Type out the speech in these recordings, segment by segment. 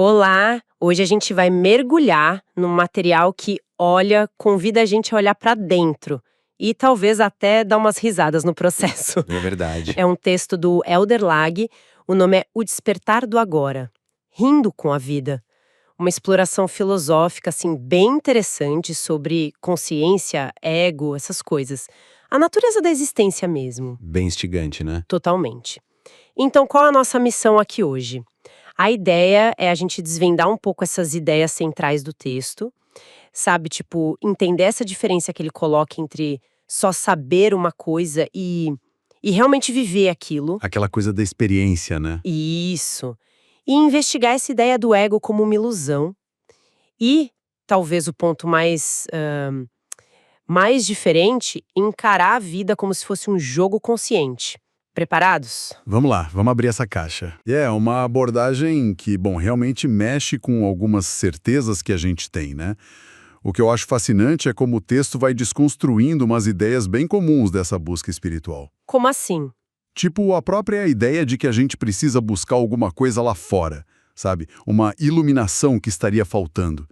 Olá! Hoje a gente vai mergulhar num material que convida a gente a olhar para dentro e talvez até dar umas risadas no processo. É verdade. É um texto do Elder Lag, o nome é O Despertar do Agora, Rindo com a Vida. Uma exploração filosófica assim bem interessante sobre consciência, ego, essas coisas. A natureza da existência mesmo, Bem instigante, né? totalmente. Então, qual a nossa missão aqui hoje? A ideia é a gente desvendar um pouco essas ideias centrais do texto, sabe? Tipo, entender essa diferença que ele coloca entre só saber uma coisa e realmente viver aquilo. Aquela coisa da experiência, né? Isso. E investigar essa ideia do ego como uma ilusão. E, talvez o ponto mais diferente, encarar a vida como se fosse um jogo consciente. Preparados? Vamos lá, vamos abrir essa caixa. É uma abordagem que, bom, realmente mexe com algumas certezas que a gente tem, né? O que eu acho fascinante é como o texto vai desconstruindo umas ideias bem comuns dessa busca espiritual. Como assim? Tipo a própria ideia de que a gente precisa buscar alguma coisa lá fora, sabe? Uma iluminação que estaria faltando.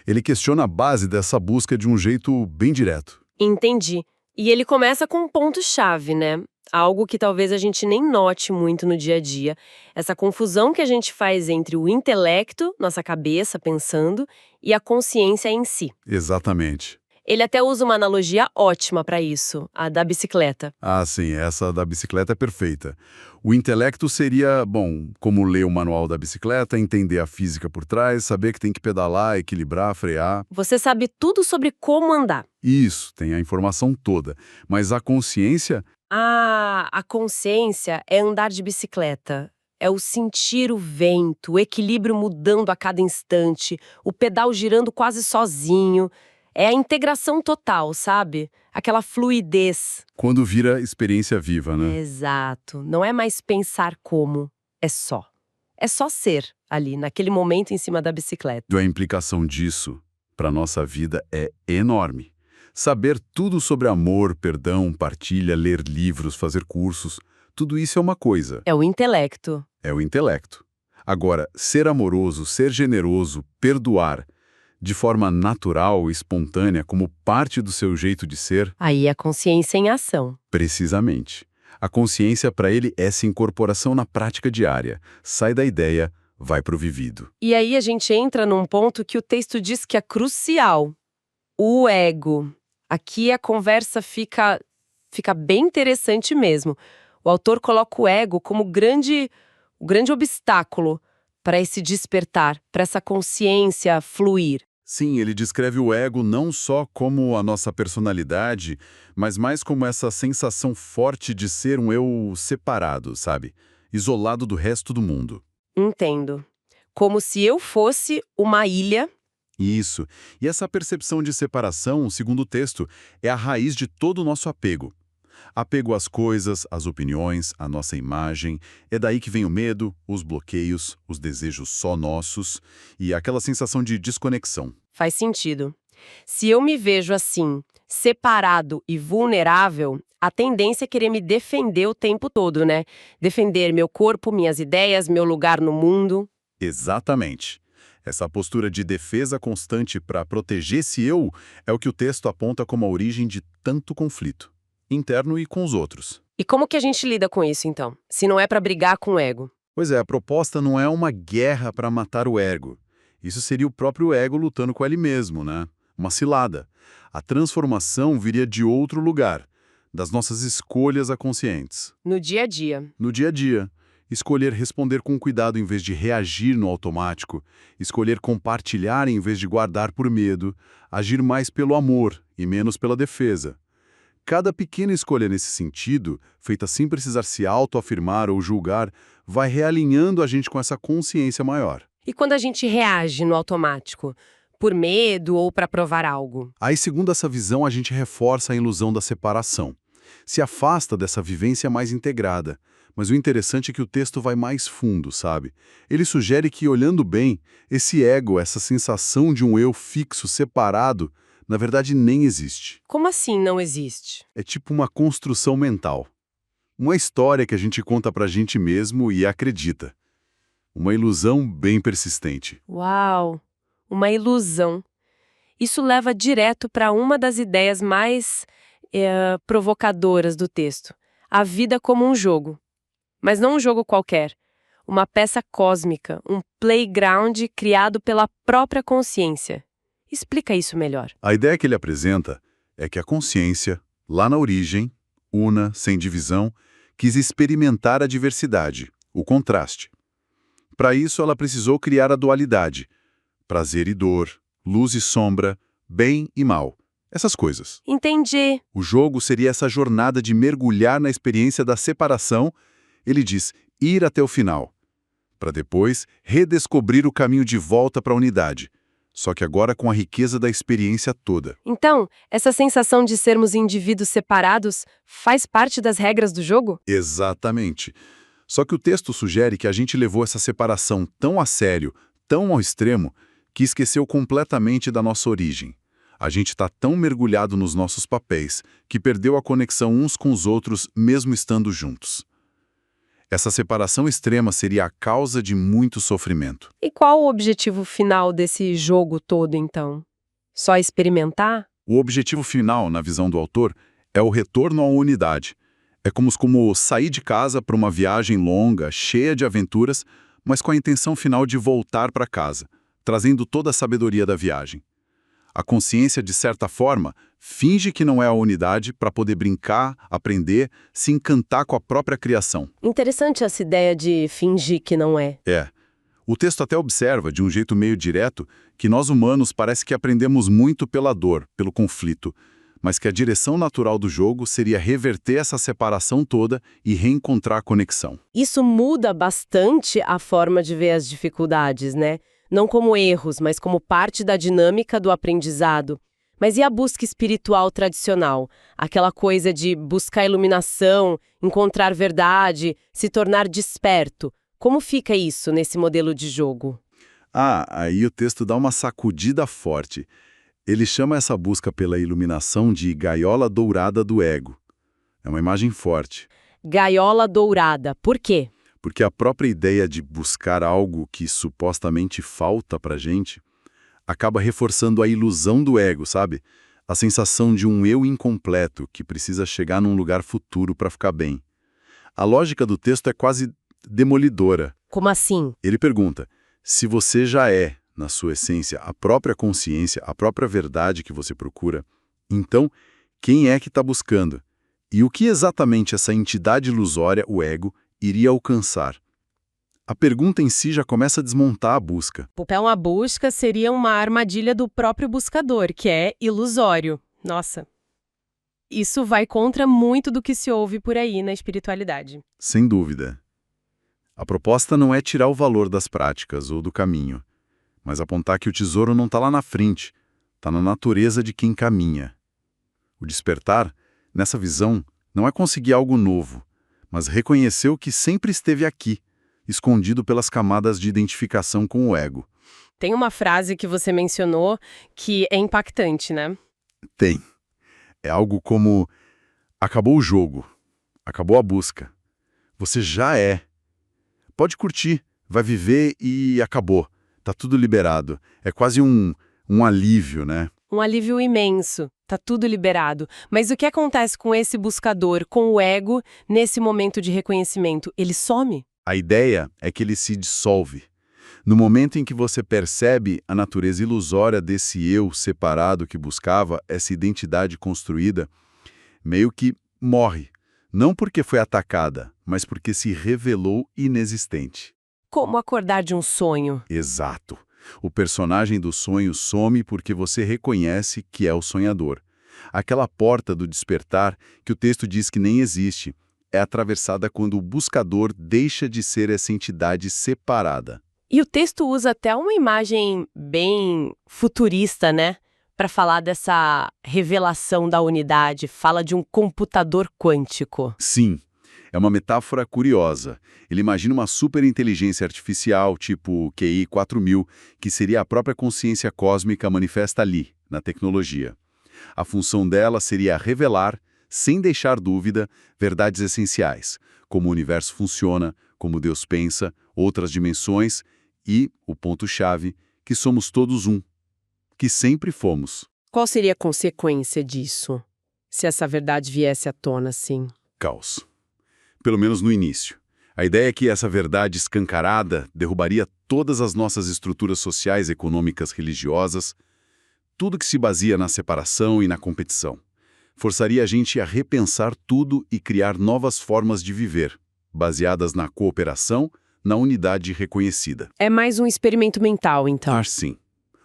Ele questiona a base dessa busca de um jeito bem direto. Entendi. E ele começa com um ponto-chave, né? Algo que talvez a gente nem note muito no dia a dia. Essa confusão que a gente faz entre o intelecto, nossa cabeça pensando, e a consciência em si. Exatamente. Ele até usa uma analogia ótima para isso, a da bicicleta. Ah, sim, essa da bicicleta é perfeita. O intelecto seria, bom, como ler o manual da bicicleta, entender a física por trás, saber que tem que pedalar, equilibrar, frear. Você sabe tudo sobre como andar. Isso, tem a informação toda. Mas a consciência, Ah, a consciência é andar de bicicleta. É o sentir o vento, o equilíbrio mudando a cada instante, o pedal girando quase sozinho. É a integração total, sabe? Aquela fluidez. quando vira experiência viva, né? Exato. Não é mais pensar como, é só. É só ser ali, naquele momento em cima da bicicleta. A implicação disso para a nossa vida é enorme. Saber tudo sobre amor, perdão, partilha, ler livros, fazer cursos, tudo isso é uma coisa, É o intelecto. é o intelecto. Agora, ser amoroso, ser generoso, perdoar, de forma natural e espontânea, como parte do seu jeito de ser, Aí é a consciência em ação. precisamente. A consciência para ele é essa incorporação na prática diária. Sai da ideia, vai para o vivido. E aí a gente entra num ponto que o texto diz que é crucial. O ego. Aqui a conversa fica bem interessante mesmo. O autor coloca o ego como o grande obstáculo para esse despertar, para essa consciência fluir. Sim, ele descreve o ego não só como a nossa personalidade, mas mais como essa sensação forte de ser um eu separado, sabe? Isolado do resto do mundo. Entendo. Como se eu fosse uma ilha. Isso. E essa percepção de separação, segundo o texto, é a raiz de todo o nosso apego. Apego às coisas, às opiniões, à nossa imagem. É daí que vem o medo, os bloqueios, os desejos só nossos e aquela sensação de desconexão. Faz sentido. Se eu me vejo assim, separado e vulnerável, a tendência é querer me defender o tempo todo, né? Defender meu corpo, minhas ideias, meu lugar no mundo. Exatamente. Essa postura de defesa constante para proteger esse eu é o que o texto aponta como a origem de tanto conflito, interno e com os outros. E como que a gente lida com isso, então? Se não é pra brigar com o ego? Pois é, a proposta não é uma guerra para matar o ego. Isso seria o próprio ego lutando com ele mesmo, né? Uma cilada. A transformação viria de outro lugar, das nossas escolhas conscientes. No dia a dia. No dia a dia, escolher responder com cuidado em vez de reagir no automático, escolher compartilhar em vez de guardar por medo, agir mais pelo amor e menos pela defesa. Cada pequena escolha nesse sentido, feita sem precisar se autoafirmar ou julgar, vai realinhando a gente com essa consciência maior. E quando a gente reage no automático? Por medo ou pra provar algo? Aí, segundo essa visão, a gente reforça a ilusão da separação. Se afasta dessa vivência mais integrada. Mas o interessante é que o texto vai mais fundo, sabe? Ele sugere que, olhando bem, esse ego, essa sensação de um eu fixo, separado, na verdade nem existe. Como assim não existe? É tipo uma construção mental. Uma história que a gente conta pra gente mesmo e acredita. Uma ilusão bem persistente. Uau! Uma ilusão. Isso leva direto para uma das ideias mais provocadoras do texto. A vida como um jogo. Mas não um jogo qualquer. Uma peça cósmica, um playground criado pela própria consciência. Explica isso melhor. A ideia que ele apresenta é que a consciência, lá na origem, una, sem divisão, quis experimentar a diversidade, o contraste. Para isso, ela precisou criar a dualidade, prazer e dor, luz e sombra, bem e mal, essas coisas. Entendi. O jogo seria essa jornada de mergulhar na experiência da separação, ele diz, ir até o final, para depois redescobrir o caminho de volta para a unidade, só que agora com a riqueza da experiência toda. Então, essa sensação de sermos indivíduos separados faz parte das regras do jogo? Exatamente. Só que o texto sugere que a gente levou essa separação tão a sério, tão ao extremo, que esqueceu completamente da nossa origem. A gente está tão mergulhado nos nossos papéis que perdeu a conexão uns com os outros, mesmo estando juntos. Essa separação extrema seria a causa de muito sofrimento. E qual o objetivo final desse jogo todo, então? Só experimentar? O objetivo final, na visão do autor, é o retorno à unidade. É como sair de casa para uma viagem longa, cheia de aventuras, mas com a intenção final de voltar para casa, trazendo toda a sabedoria da viagem. A consciência, de certa forma, finge que não é a unidade para poder brincar, aprender, se encantar com a própria criação. Interessante essa ideia de fingir que não é. É. O texto até observa, de um jeito meio direto, que nós humanos parece que aprendemos muito pela dor, pelo conflito, mas que a direção natural do jogo seria reverter essa separação toda e reencontrar a conexão. Isso muda bastante a forma de ver as dificuldades, né? Não como erros, mas como parte da dinâmica do aprendizado. Mas e a busca espiritual tradicional? Aquela coisa de buscar iluminação, encontrar verdade, se tornar desperto. Como fica isso nesse modelo de jogo? Aí o texto dá uma sacudida forte. Ele chama essa busca pela iluminação de gaiola dourada do ego. É uma imagem forte. Gaiola dourada. Por quê? Porque a própria ideia de buscar algo que supostamente falta pra gente acaba reforçando a ilusão do ego, sabe? A sensação de um eu incompleto que precisa chegar num lugar futuro para ficar bem. A lógica do texto é quase demolidora. Como assim? Ele pergunta, se você já é, na sua essência, a própria consciência, a própria verdade que você procura, então, quem é que está buscando? E o que exatamente essa entidade ilusória, o ego, iria alcançar? A pergunta em si já começa a desmontar a busca. Então a busca seria uma armadilha do próprio buscador, que é ilusório. Nossa. Isso vai contra muito do que se ouve por aí na espiritualidade. Sem dúvida. A proposta não é tirar o valor das práticas ou do caminho, mas apontar que o tesouro não está lá na frente, está na natureza de quem caminha. O despertar, nessa visão, não é conseguir algo novo, mas reconhecer o que sempre esteve aqui, escondido pelas camadas de identificação com o ego. Tem uma frase que você mencionou que é impactante, né? Tem. É algo como: acabou o jogo, acabou a busca. Você já é. Pode curtir, vai viver e acabou. Tá tudo liberado. É quase um alívio, né? Um alívio imenso. Tá tudo liberado. Mas o que acontece com esse buscador, com o ego, nesse momento de reconhecimento? Ele some? A ideia é que ele se dissolve. No momento em que você percebe a natureza ilusória desse eu separado que buscava essa identidade construída, meio que morre. Não porque foi atacada, mas porque se revelou inexistente. Como acordar de um sonho? Exato. O personagem do sonho some porque você reconhece que é o sonhador. Aquela porta do despertar que o texto diz que nem existe, é atravessada quando o buscador deixa de ser essa entidade separada. E o texto usa até uma imagem bem futurista, né? Para falar dessa revelação da unidade, fala de um computador quântico. Sim, é uma metáfora curiosa. Ele imagina uma superinteligência artificial, tipo QI 4000, que seria a própria consciência cósmica manifesta ali, na tecnologia. A função dela seria revelar, sem deixar dúvida, verdades essenciais, como o universo funciona, como Deus pensa, outras dimensões e, o ponto-chave, que somos todos um, que sempre fomos. Qual seria a consequência disso, se essa verdade viesse à tona assim? Caos. Pelo menos no início. A ideia é que essa verdade escancarada derrubaria todas as nossas estruturas sociais, econômicas, religiosas, tudo que se baseia na separação e na competição. Forçaria a gente a repensar tudo e criar novas formas de viver, baseadas na cooperação, na unidade reconhecida. É mais um experimento mental, então. Sim.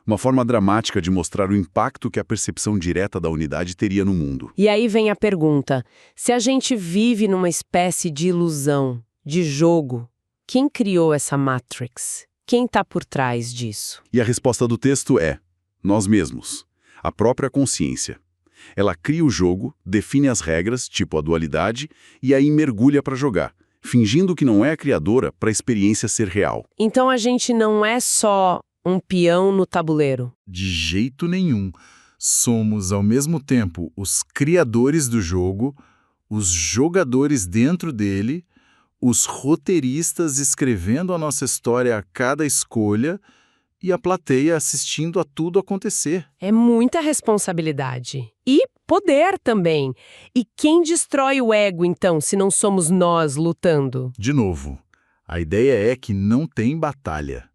Uma forma dramática de mostrar o impacto que a percepção direta da unidade teria no mundo. E aí vem a pergunta: se a gente vive numa espécie de ilusão, de jogo, quem criou essa Matrix? Quem está por trás disso? E a resposta do texto é: nós mesmos. A própria consciência. Ela cria o jogo, define as regras, tipo a dualidade, e aí mergulha para jogar, fingindo que não é a criadora para a experiência ser real. Então a gente não é só um peão no tabuleiro. De jeito nenhum. Somos, ao mesmo tempo, os criadores do jogo, os jogadores dentro dele, os roteiristas escrevendo a nossa história a cada escolha e a plateia assistindo a tudo acontecer. É muita responsabilidade. E poder também. E quem destrói o ego, então, se não somos nós lutando? De novo, a ideia é que não tem batalha.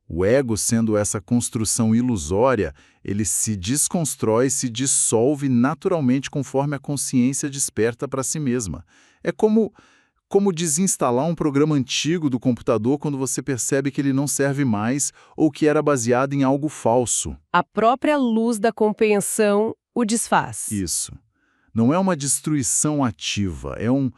O ego, sendo essa construção ilusória, ele se desconstrói, se dissolve naturalmente conforme a consciência desperta para si mesma. É como desinstalar um programa antigo do computador quando você percebe que ele não serve mais ou que era baseado em algo falso. A própria luz da compreensão o desfaz. Isso. Não é uma destruição ativa, é um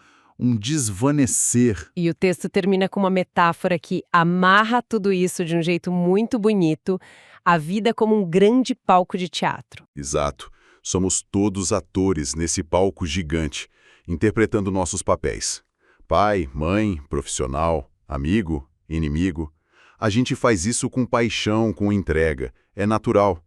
desvanecer. E o texto termina com uma metáfora que amarra tudo isso de um jeito muito bonito, a vida como um grande palco de teatro. Exato. Somos todos atores nesse palco gigante, interpretando nossos papéis. Pai, mãe, profissional, amigo, inimigo. A gente faz isso com paixão, com entrega. É natural.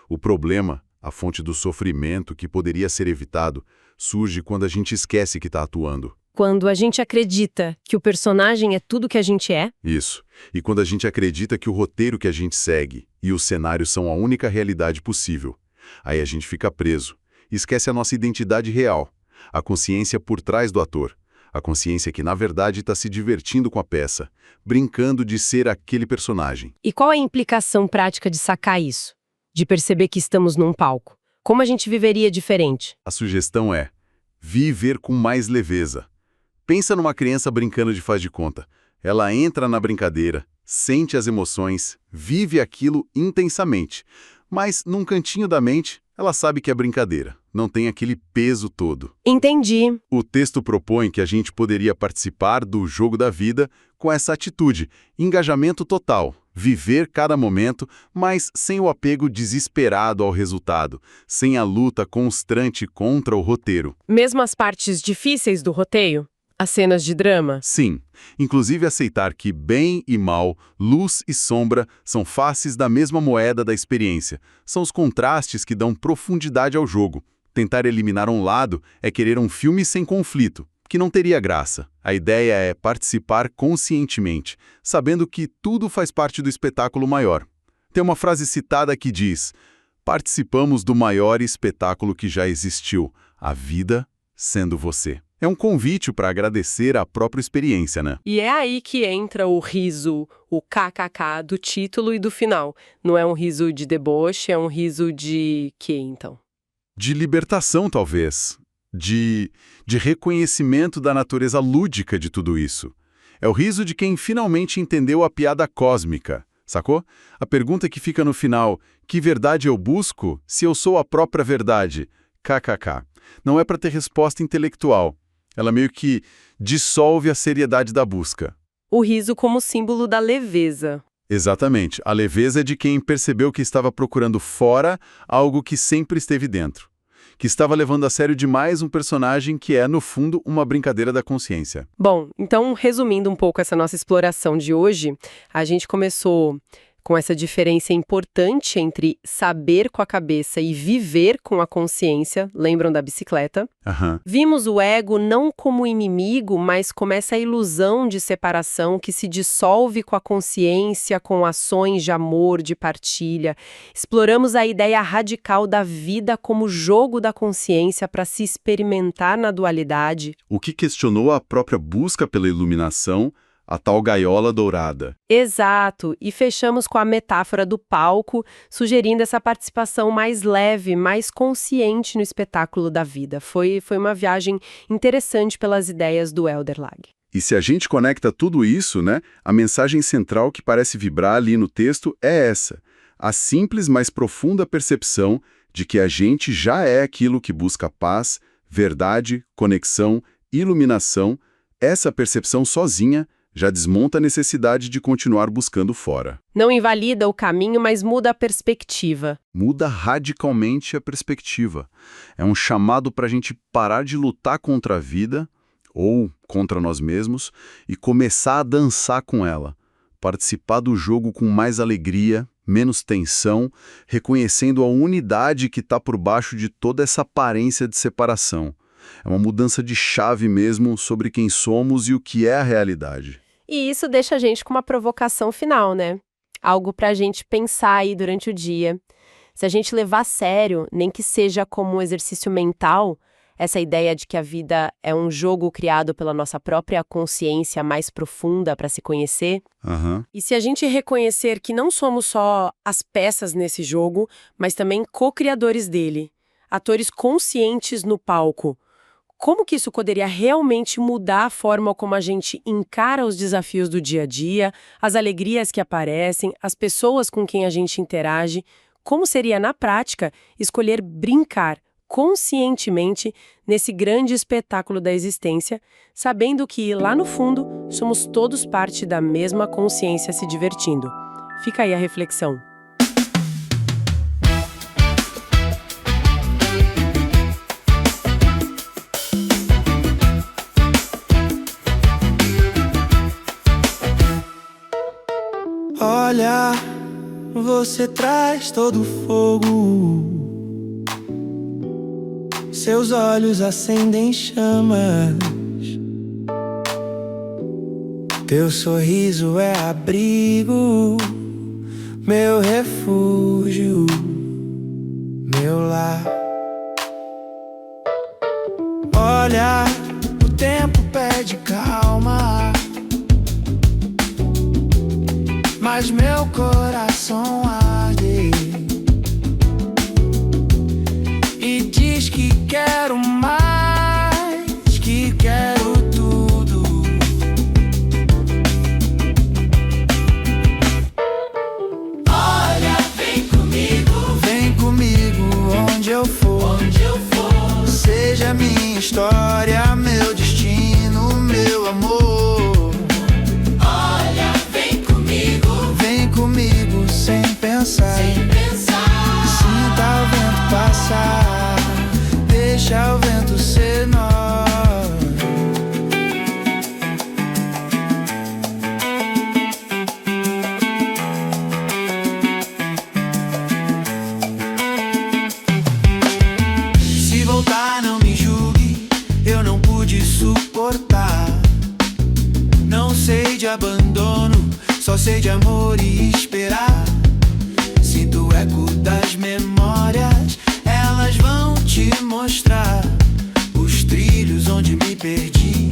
O problema, a fonte do sofrimento que poderia ser evitado, surge quando a gente esquece que está atuando. Quando a gente acredita que o personagem é tudo que a gente é. Isso. E quando a gente acredita que o roteiro que a gente segue e os cenários são a única realidade possível. Aí a gente fica preso. E esquece a nossa identidade real. A consciência por trás do ator. A consciência que, na verdade, está se divertindo com a peça, brincando de ser aquele personagem. E qual é a implicação prática de sacar isso? De perceber que estamos num palco? Como a gente viveria diferente? A sugestão é viver com mais leveza. Pensa numa criança brincando de faz de conta. Ela entra na brincadeira, sente as emoções, vive aquilo intensamente. Mas, num cantinho da mente, ela sabe que é brincadeira. Não tem aquele peso todo. Entendi. O texto propõe que a gente poderia participar do jogo da vida com essa atitude, engajamento total, viver cada momento, mas sem o apego desesperado ao resultado, sem a luta constante contra o roteiro. Mesmo as partes difíceis do roteiro? As cenas de drama? Sim, inclusive aceitar que bem e mal, luz e sombra são faces da mesma moeda da experiência. São os contrastes que dão profundidade ao jogo. Tentar eliminar um lado é querer um filme sem conflito, que não teria graça. A ideia é participar conscientemente, sabendo que tudo faz parte do espetáculo maior. Tem uma frase citada que diz: "Participamos do maior espetáculo que já existiu, a vida sendo você." É um convite para agradecer a própria experiência, né? E é aí que entra o riso, o kkk do título e do final. Não é um riso de deboche, é um riso de quê, então? De libertação, talvez. De reconhecimento da natureza lúdica de tudo isso. É o riso de quem finalmente entendeu a piada cósmica, sacou? A pergunta que fica no final: que verdade eu busco se eu sou a própria verdade? KKK. Não é para ter resposta intelectual. Ela meio que dissolve a seriedade da busca. O riso como símbolo da leveza. Exatamente. A leveza é de quem percebeu que estava procurando fora algo que sempre esteve dentro. Que estava levando a sério demais um personagem que é, no fundo, uma brincadeira da consciência. Bom, então, resumindo um pouco essa nossa exploração de hoje, a gente começou com essa diferença importante entre saber com a cabeça e viver com a consciência, lembram da bicicleta? Aham. Vimos o ego não como inimigo, mas como essa ilusão de separação que se dissolve com a consciência, com ações de amor, de partilha. Exploramos a ideia radical da vida como jogo da consciência para se experimentar na dualidade. O que questionou a própria busca pela iluminação, a tal gaiola dourada. Exato, e fechamos com a metáfora do palco, sugerindo essa participação mais leve, mais consciente no espetáculo da vida. Foi uma viagem interessante pelas ideias do Elderlag. E se a gente conecta tudo isso, né, a mensagem central que parece vibrar ali no texto é essa: a simples, mas profunda percepção de que a gente já é aquilo que busca paz, verdade, conexão, iluminação. Essa percepção sozinha já desmonta a necessidade de continuar buscando fora. Não invalida o caminho, mas muda a perspectiva. Muda radicalmente a perspectiva. É um chamado para a gente parar de lutar contra a vida, ou contra nós mesmos, e começar a dançar com ela. Participar do jogo com mais alegria, menos tensão, reconhecendo a unidade que está por baixo de toda essa aparência de separação. É uma mudança de chave mesmo sobre quem somos e o que é a realidade. E isso deixa a gente com uma provocação final, né? Algo pra gente pensar aí durante o dia. Se a gente levar a sério, nem que seja como um exercício mental, essa ideia de que a vida é um jogo criado pela nossa própria consciência mais profunda para se conhecer. Aham. E se a gente reconhecer que não somos só as peças nesse jogo, mas também co-criadores dele, atores conscientes no palco, como que isso poderia realmente mudar a forma como a gente encara os desafios do dia a dia, as alegrias que aparecem, as pessoas com quem a gente interage? Como seria, na prática, escolher brincar conscientemente nesse grande espetáculo da existência, sabendo que, lá no fundo, somos todos parte da mesma consciência se divertindo? Fica aí a reflexão. Olha, você traz todo o fogo. Seus olhos acendem chamas. Teu sorriso é abrigo, meu refúgio, meu lar. Olha, o tempo pede calma, mas meu coração arde e diz que quero mais, que quero tudo. Olha, vem comigo onde eu for, seja minha história, meu destino, meu amor. Sem pensar, sinta o vento passar, deixa o vento ser nós. Se voltar, não me julgue, eu não pude suportar. Não sei de abandono, só sei de amor e esperar. Sinto o eco das memórias, elas vão te mostrar os trilhos onde me perdi,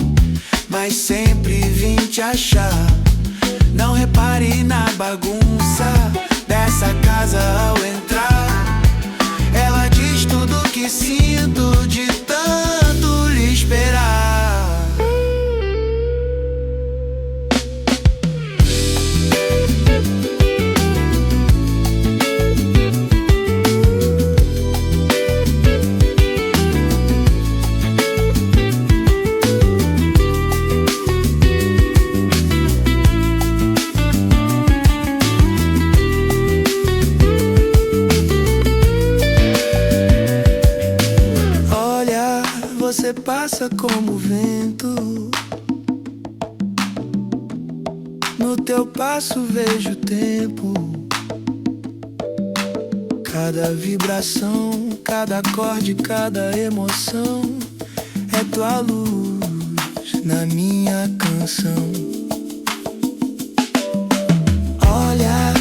mas sempre vim te achar. Não repare na bagunça dessa casa ao entrar. Ela diz tudo que sinto de tanto lhe esperar. Você passa como vento, no teu passo vejo o tempo. Cada vibração, cada acorde, cada emoção é tua luz na minha canção. Olha